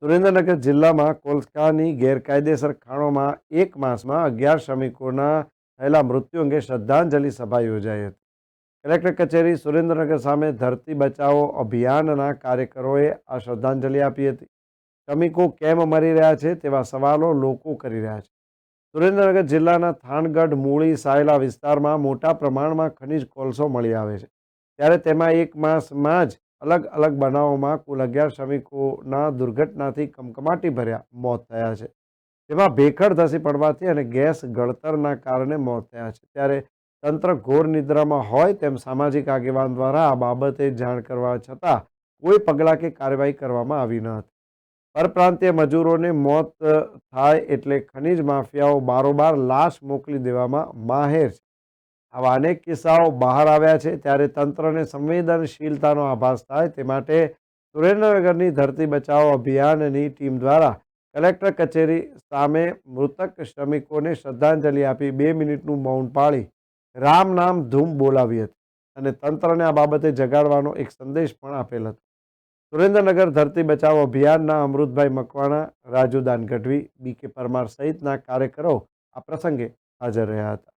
સુરેન્દ્રનગર જિલ્લામાં કોલસાની ગેરકાયદેસર ખાણોમાં એક માસમાં 11 શ્રમિકોના થયેલા મૃત્યુ અંગે શ્રદ્ધાંજલિ સભા યોજાઈ હતી. કલેક્ટર કચેરી સુરેન્દ્રનગર સામે ધરતી બચાવો અભિયાનના કાર્યકરોએ આ શ્રદ્ધાંજલિ આપી હતી. શ્રમિકો કેમ મરી રહ્યા છે તેવા સવાલો લોકો કરી રહ્યા છે. સુરેન્દ્રનગર જિલ્લાના થાનગઢ, મૂળી, સાયલા વિસ્તારમાં મોટા પ્રમાણમાં ખનિજ કોલસો મળી આવે છે. ત્યારે તેમાં એક માસમાં જ અલગ અલગ બનાવોમાં કુલ 11 શ્રમિકોના દુર્ઘટનાથી કમકમાટી ભર્યા મોત થયા છે. તેમાં ભેખડ ધસી પડવાથી અને ગેસ ગળતરના કારણે મોત થયા છે. ત્યારે તંત્ર ઘોર નિદ્રામાં હોય તેમ સામાજિક આગેવાન દ્વારા આ બાબતે જાણ કરવા છતાં કોઈ પગલાં કે કાર્યવાહી કરવામાં આવી ન હતી. પરપ્રાંતીય મજૂરોને મોત થાય એટલે ખનિજ માફિયાઓ બારોબાર લાશ મોકલી દેવામાં માહેર છે. આવા અનેક કિસ્સાઓ બહાર આવ્યા છે. ત્યારે તંત્રને સંવેદનશીલતાનો આભાસ થાય તે માટે સુરેન્દ્રનગરની ધરતી બચાવો અભિયાનની ટીમ દ્વારા કલેક્ટર કચેરી સામે મૃતક શ્રમિકોને શ્રદ્ધાંજલિ આપી 2 મિનિટનું મૌન પાળી રામ નામ ધૂમ બોલાવી હતી અને તંત્રને આ બાબતે જગાડવાનો એક સંદેશ પણ આપેલ હતો. સુરેન્દ્રનગર ધરતી બચાવો અભિયાનના અમૃતભાઈ મકવાણા, રાજુદાન ગઢવી, બી કે પરમાર સહિતના કાર્યકરો આ પ્રસંગે હાજર રહ્યા હતા.